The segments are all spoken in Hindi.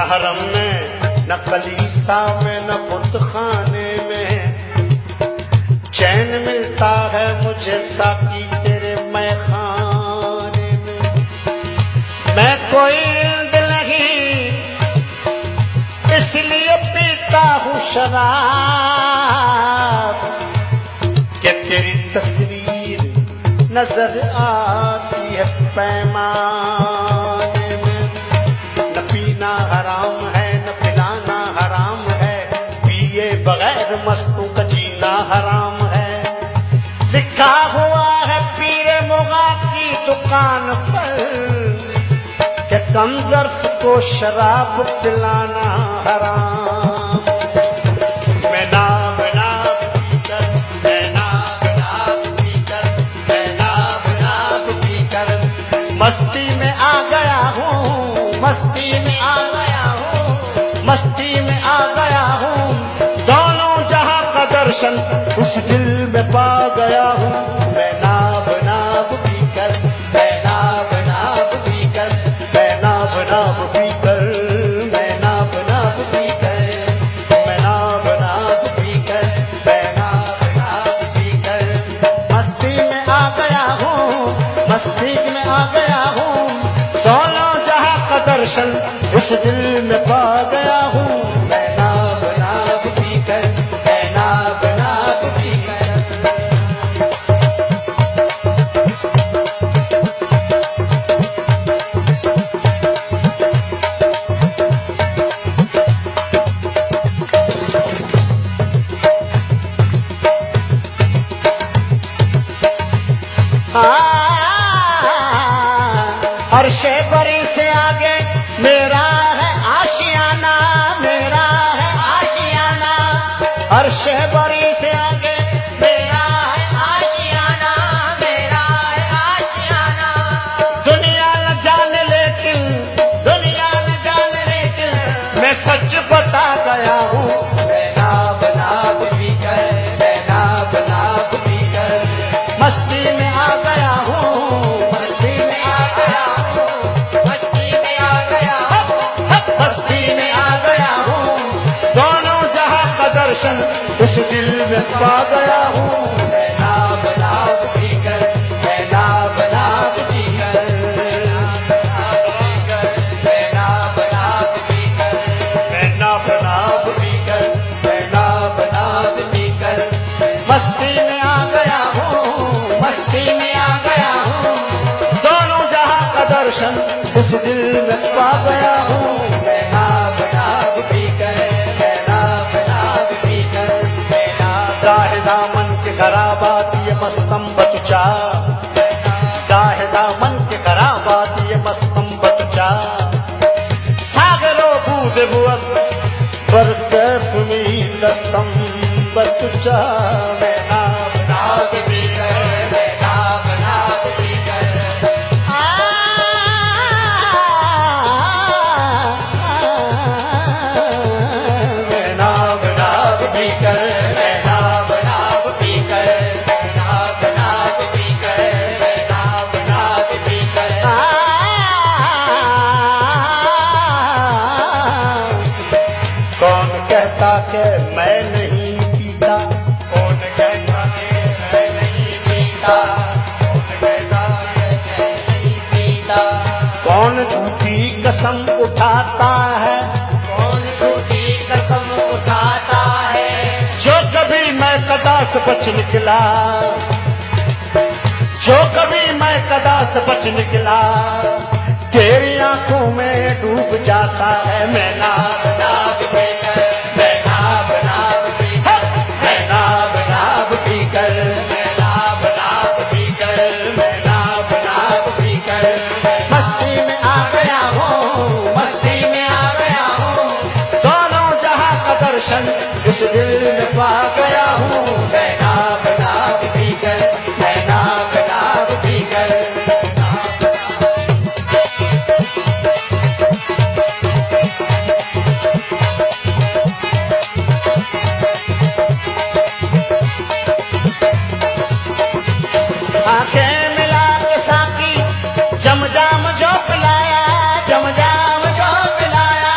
हरम में, न कलीसा में, न बुत खाने में चैन मिलता है मुझे साकी तेरे मैखाने में। मैं कोई दिल नहीं इसलिए पीता हूँ शराब कि तेरी तस्वीर नजर आती है पैमाने में। न पीना हराम है न पिलाना हराम है, पिए बगैर मस्तों का जीना हराम है। लिखा हुआ है पीरे मुगा की दुकान पर कि कम ज़र्फ को शराब पिलाना हराम। मस्ती में आ गया हूँ, मस्ती में आ गया हूँ, मस्ती में आ गया हूँ, दोनों जहां का दर्शन उस दिल में पा गया हूँ। मैं नाब नाब पीकर, मैं नाब नाब पीकर, मैं नाब नाब पीकर, मैं नाब नाब पीकर, मैं नाब नाब पीकर, मैं नाब नाब पीकर मस्ती में आ गया हूँ, मस्ती में आ गया हूँ, दोनों जहां का दर्शन उस दिल में पा गया हूँ। मैं नाब नाब पीकर, मैं नाब नाब पीकर। अर्शे बरी से आगे मेरा है आशियाना, मेरा है आशियाना। अर्शे बरी से आगे मेरा है आशियाना, मेरा है आशियाना। दुनिया न जाने लेकिन, दुनिया न जाने लेकिन मैं सच बता गया हूँ। मैं नाब नाब पीकर, मैं नाब नाब पीकर मस्ती में आ गया हूँ, मस्ती में आ गया हूँ, मस्ती में आ गया हूँ, मस्ती में आ गया हूँ, दोनों जहां का दर्शन उस दिल में पा गया हूँ। मैं नाब नाब पीकर, मैं नाब नाब पीकर, मैं नाब नाब पीकर, मैं नाब नाब पीकर, मैं नाब नाब पीकर मस्ती में आ गया हूँ, मस्ती में आ गया हूँ, दोनों जहां का दर्शन उस दिल में पा गया हूँ। मैं नाब नाब पीकर, मैं नाब नाब पीकर, मैं नाब जाहिदा मन के खराबात ये मस्तम बतुचा, जाहिदा मन के खराबात ये मस्तम बतुचा। सागरो बूद बुअत पर कैफ में दस्तम बतुचा। मैं नाब नाब पीकर, मैं नाब नाब पीकर मैं नाब नाब पीकर, मैं नाब नाब पीकर, मैं नाब नाब पीकर, मैं नाब नाब पीकर कौन कहता कि मैं नहीं पीता, कौन कहता कि मैं नहीं पीता, कौन कहता कि मैं नहीं पीता। कौन झूठी कसम उठाता है, कौन झूठी कसम उठाता है, जो कभी मैं कदा से बच निकला, जो कभी मैं कदा से बच निकला, तेरी आंखों में डूब जाता है। मैं नाब नाब पीकर, मैं नाब नाब पीकर, मैं नाब नाब पीकर, मैं नाब नाब पीकर, मैं नाब नाब पीकर मस्ती में आ गया हूँ, मस्ती में आ गया हूँ, दोनों जहां का दर्शन इस दिल में पा गया हूँ। मैं नाब नाब पीकर, मैं नाब नाब पीकर आंखें मिला के साकी जम जाम जो पिलाया, जम जाम जो पिलाया,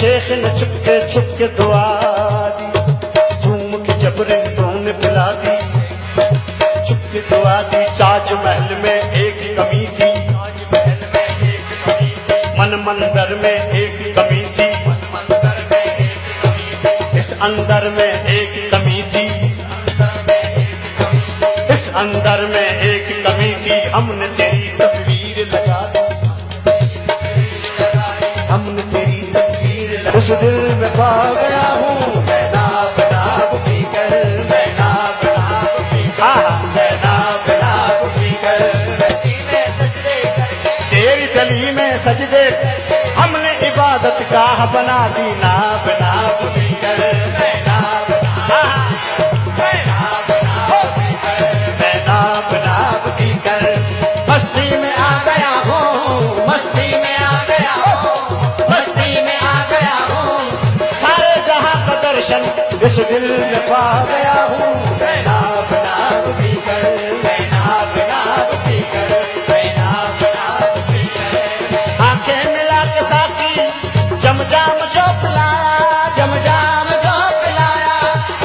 शेख ने चुपके दुआ दी, झूम के जब रिंगटों ने पिला दी, चुपके दुआ दी। ताजमहल में एक कमी थी, मन मंदिर में एक कमी थी, इस अंदर में एक कमी थी, इस अंदर में एक कमी थी। हमने तेरी तस्वीर लगा दी, हमने तेरी तस्वीर लगा। उस दिल में पा गया हूँ मैं नाब नाब पी कर, मैं नाब नाब पी कर, मैं नाब नाब पी कर, गली में सजदे करके, तेरी गली में सजदे हमने इबादत गाह बना दी। नाब नाब पी कर, मैं नाब नाब, मैं नाब नाब पी कर, मैं नाब नाब पी कर, मस्ती में आ गया हूँ, मस्ती में आ गया हूँ, मस्ती में आ गया हूँ। सारे जहां का दर्शन इस दिल में पा गया हूँ। मैं नाब नाब पी कर, मैं नाब नाब पी कर, मैं नाब नाब पी कर। आंखें मिला के साकी जम जाम जो पिलाया, जम जाम जो पिलाया,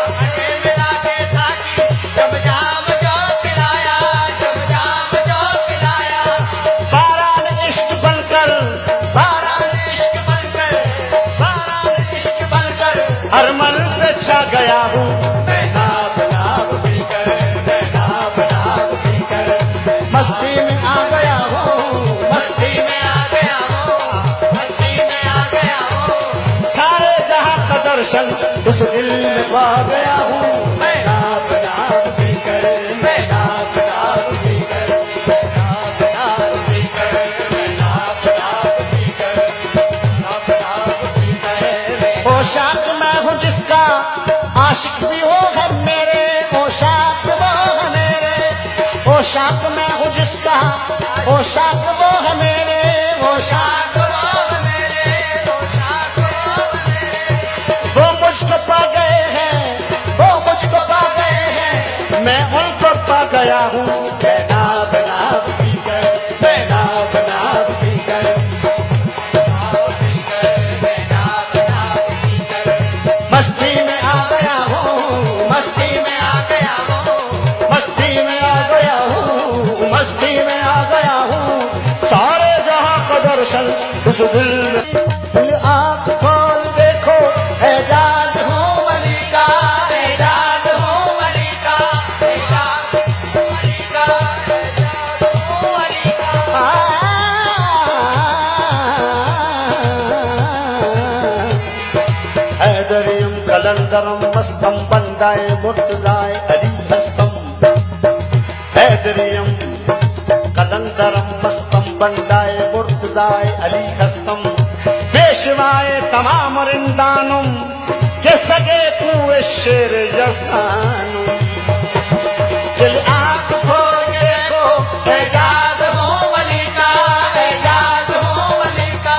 आंखें मिला के साकी जम जाम जो पिलाया, जम जाम जो पिलाया। बारान इश्क बनकर, बारान इश्क बनकर, बारान इश्क बनकर हर मन पे छा गया हूँ। मैं नाब नाब पी कर, मैं नाब नाब पी कर, मस्ती में आ गया हूँ, मस्ती में आ गया हूँ, मस्ती में आ गया हूँ। सारे जहां का दर्शन उस दिल में पा गया हूँ। मैं नाब नाब पी कर, मैं नाब नाब पी कर, मैं नाब नाब पी कर, मैं नाब नाब पी कर, नाब नाब पी कर। पोशाक मैं हूँ जिसका आशिक भी हो है मेरे, पोशाक वो है मेरे, पोशाक मैं हूँ जिसका, पोशाक वो है मेरे, पोशाक वो है मेरे, पोशाक वो है मेरे। वो मुझको पा गए हैं, वो मुझको पा गए हैं, मैं उनको पा गया हूँ। मैं नाब नाब पी कर, मैं नाब नाब पी कर, मैं नाब नाब पी कर, मस्ती में आ गया हूँ, मस्ती में आ गया हूँ, मस्ती में आ गया हूँ, मस्ती में आ गया हूँ। सारे जहां का दर्शन उस दिल में। आँख खोल देखो एजाज हूँ वली का, एजाज हूँ वली का, एजाज हूँ वली का, एजाज हूँ वली का। हैदरियम कलंदरम मस्तम बंदाए मुर्तजाए अली हस्तम, हैदरियम कलंदरम मस्तम बंदाए मुर्तजाए अली हस्तम। पेशवाए तमाम रिंदानुम के सगे कुए शेर यस्तानुम। दिल आँख खोल देखो एजाज हूँ वली का, एजाज हूँ वली का,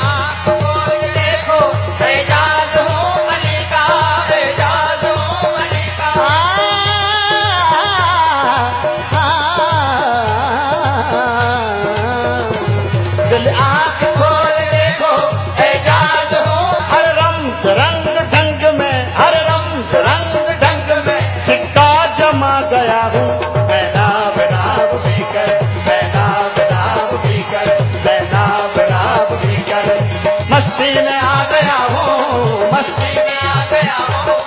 आँख खोल देखो एजाज हूँ वली का, एजाज हूँ वली का। दिल आँख खोल देखो एजाज हूँ। हर रम्ज रंग ढंग में, हर रम्ज रंग ढंग में सिक्का जमा गया हूँ। मैं नाब नाब पी कर, मैं नाब नाब पी कर, मैं नाब नाब पी कर, मस्ती में आ गया हूँ, मस्ती में आ गया हूँ,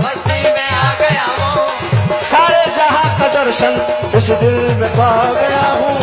मस्ती में आ गया हूँ। सारे जहां का दर्शन उस दिल में पा गया हूँ।